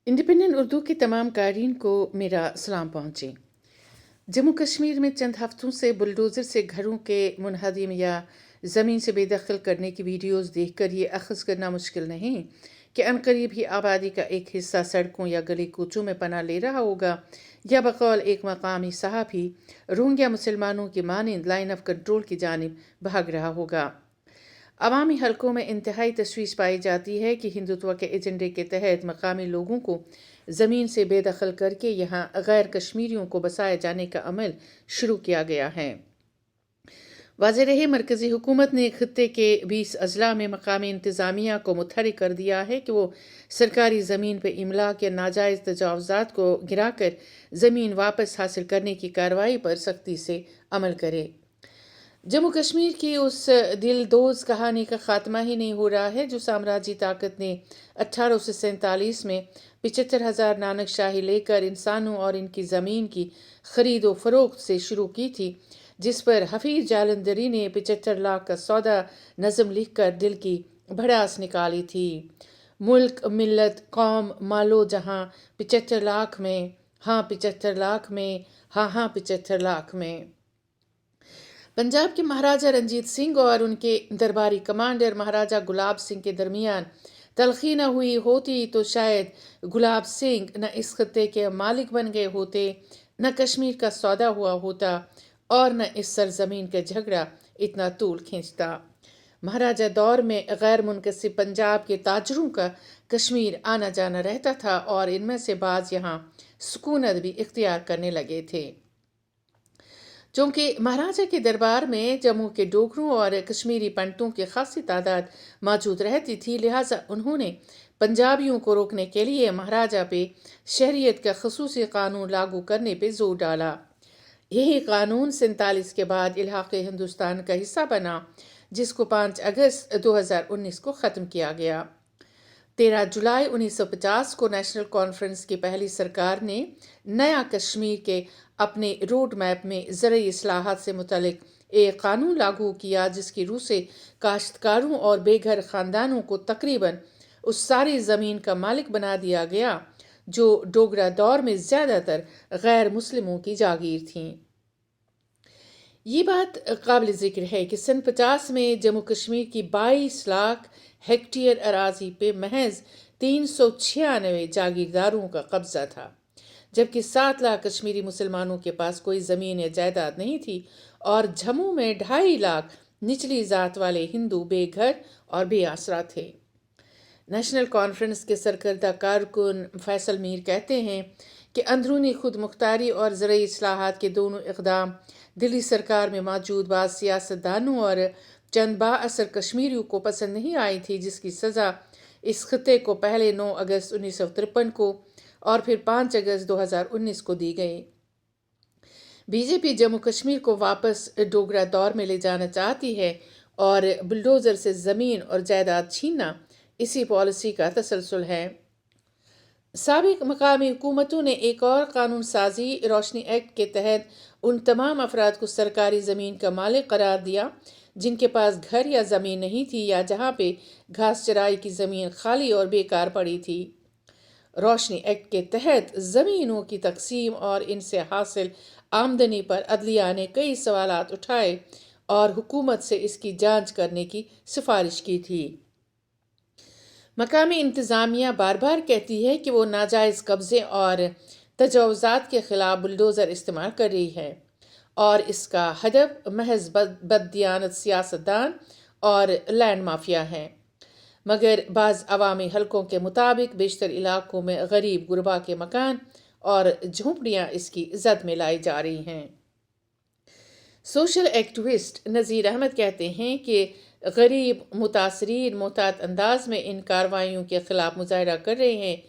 Independent Urdu के तमाम कारीन को मेरा सलाम पहुँचे। जम्मू कश्मीर में चंद हफ्तों से बुलडोज़र से घरों के मुनहदम या ज़मीन से बेदखल करने की वीडियोज़ देखकर ये अख़ज़ करना मुश्किल नहीं कि अनकरीब ही आबादी का एक हिस्सा सड़कों या गली कूचों में पनाह ले रहा होगा या बकौल एक मकामी सहाफ़ी रोहिंग्या मुसलमानों की मानंद लाइन ऑफ कंट्रोल की जानिब भाग रहा होगा। अवामी हलकों में इंतहाई तशवीश पाई जाती है कि हिंदुत्व के एजेंडे के तहत मकामी लोगों को ज़मीन से बेदखल करके यहाँ गैर कश्मीरियों को बसाए जाने का अमल शुरू किया गया है। वाज़ेह रहे मरकज़ी हुकूमत ने खित्ते के 20 अजला में मकामी इंतज़ामिया को मुतहरिक कर दिया है कि वो सरकारी ज़मीन पर इमलाक या नाजायज़ तजावज़ात को गिराकर ज़मीन वापस हासिल करने की कार्रवाई पर सख्ती से अमल करे। जम्मू कश्मीर की उस दिलदोज़ कहानी का ख़ात्मा ही नहीं हो रहा है जो साम्राज्यी ताकत ने 1847 में 75,000 नानक शाही लेकर इंसानों और इनकी ज़मीन की खरीदो फरोख्त से शुरू की थी, जिस पर हफीज़ जालंधरी ने 75 लाख का सौदा नज़म लिखकर दिल की भड़ास निकाली थी। मुल्क मिल्लत कौम मालो जहाँ 75 लाख में, हाँ 75 लाख में, हाँ हाँ 75 लाख में। पंजाब के महाराजा रंजीत सिंह और उनके दरबारी कमांडर महाराजा गुलाब सिंह के दरमियान तलखी न हुई होती तो शायद गुलाब सिंह न इस खत्ते के मालिक बन गए होते, न कश्मीर का सौदा हुआ होता और न इस सरजमीन का झगड़ा इतना तूल खींचता। महाराजा दौर में गैर मुनकसिब पंजाब के ताजरों का कश्मीर आना जाना रहता था और इनमें से बाज यहाँ सुकूनत भी इख्तियार करने लगे थे। चूँकि महाराजा के दरबार में जम्मू के डोगरों और कश्मीरी पंडितों की खासी तादाद मौजूद रहती थी, लिहाजा उन्होंने पंजाबियों को रोकने के लिए महाराजा पे शहरियत का खसूसी कानून लागू करने पे जोर डाला। यही कानून 47 के बाद इलाक़े हिंदुस्तान का हिस्सा बना, जिसको 5 अगस्त 2019 को ख़त्म किया गया। 13 जुलाई 1950 को नेशनल कॉन्फ्रेंस की पहली सरकार ने नया कश्मीर के अपने रोड मैप में ज़रई इस्लाहात से मुतल्लिक एक कानून लागू किया, जिसकी रूह से काश्तकारों और बेघर ख़ानदानों को तकरीबन उस सारी ज़मीन का मालिक बना दिया गया जो डोगरा दौर में ज़्यादातर गैर मुस्लिमों की जागीर थीं। ये बात काबिल ज़िक्र है कि सन 50 में जम्मू कश्मीर की 22 लाख हेक्टेयर अराजी पे महज 396 जागीरदारों का कब्जा था, जबकि 7 लाख कश्मीरी मुसलमानों के पास कोई ज़मीन या जायदाद नहीं थी और जम्मू में 2.5 लाख निचली ज़ात वाले हिंदू बेघर और बेआसरा थे। नेशनल कॉन्फ्रेंस के सरकर्दा कारकुन फैसल मीर कहते हैं कि अंदरूनी खुद मुख्तारी और ज़रई इस्लाहात के दोनों इक़दाम दिल्ली सरकार में मौजूद बाज़ सियासतदानों और चंद बाअसर कश्मीरियों को पसंद नहीं आई थी, जिसकी सज़ा इस खत्ते को पहले 9 अगस्त 1953 को और फिर 5 अगस्त 2019 को दी गई। बीजेपी जम्मू कश्मीर को वापस डोगरा दौर में ले जाना चाहती है और बुलडोज़र से ज़मीन और जायदाद छीनना इसी पॉलिसी का तसलसल है। साबिक मकामी हुकूमतों ने एक और कानून साजी रोशनी एक्ट के तहत उन तमाम अफराद को सरकारी ज़मीन का मालिक करार दिया जिनके पास घर या ज़मीन नहीं थी या जहाँ पे घास चराई की ज़मीन खाली और बेकार पड़ी थी। रोशनी एक्ट के तहत ज़मीनों की तकसीम और इनसे हासिल आमदनी पर अदलिया ने कई सवालात उठाए और हुकूमत से इसकी जांच करने की सिफारिश की थी। मकामी इंतज़ामिया बार बार कहती है कि वो नाजायज़ कब्ज़े और तजावुज़ात के ख़िलाफ़ बुलडोज़र इस्तेमाल कर रही है और इसका हदफ महज बददियानत सियासतदान और लैंड माफिया है, मगर बाज़ अवामी हलकों के मुताबिक बेशतर इलाकों में गरीब गुरबा के मकान और झोंपड़ियाँ इसकी जद में लाई जा रही हैं। सोशल एक्टिविस्ट नज़ीर अहमद कहते हैं कि गरीब मुतासरीन मोहतात अंदाज में इन कार्रवाइयों के ख़िलाफ़ मुजाहरा कर रहे हैं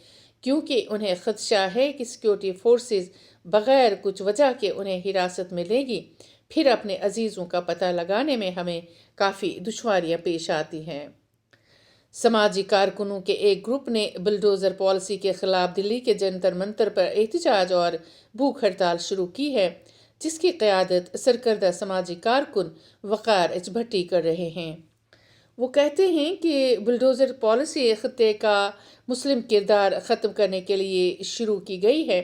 क्योंकि उन्हें ख़दशा है कि सिक्योरिटी फोर्सेस बग़ैर कुछ वजह के उन्हें हिरासत में लेगी, फिर अपने अजीज़ों का पता लगाने में हमें काफ़ी दुश्वारियाँ पेश आती हैं। समाजी कारकुनों के एक ग्रुप ने बुलडोज़र पॉलिसी के ख़िलाफ़ दिल्ली के जंतर मंतर पर एहतजाज और भूख हड़ताल शुरू की है, जिसकी क़यादत सरकर्दा समाजी कारकुन वक़ार एच भट्टी कर रहे हैं। وہ کہتے ہیں کہ بلڈوزر پالیسی خطے کا مسلم کردار ختم کرنے کے لیے شروع کی گئی ہے۔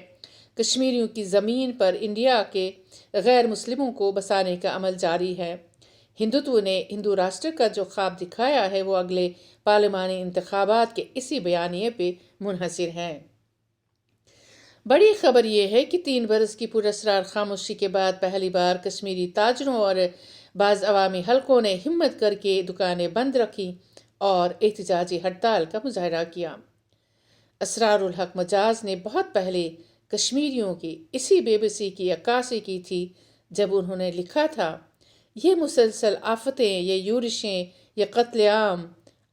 کشمیریوں کی زمین پر انڈیا کے غیر مسلموں کو بسانے کا عمل جاری ہے۔ ہندوتو نے ہندو راشٹر کا جو خواب دکھایا ہے وہ اگلے پارلیمانی انتخابات کے اسی بیانیے پہ منحصر ہے۔ بڑی خبر یہ ہے کہ 3 برس کی پراسرار خاموشی کے بعد پہلی بار کشمیری تاجروں اور بعض عوامی حلقوں نے ہمت کر کے دکانیں بند رکھی اور احتجاجی ہڑتال کا مظاہرہ کیا۔ اسرار الحق مجاز نے بہت پہلے کشمیریوں کی اسی بے بسی کی عکاسی کی تھی جب انہوں نے لکھا تھا، یہ مسلسل آفتیں، یہ یورشیں، یہ قتل عام،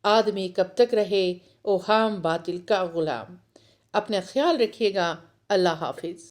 آدمی کب تک رہے اوہام باطل کا غلام۔ اپنا خیال رکھیے گا۔ اللہ حافظ۔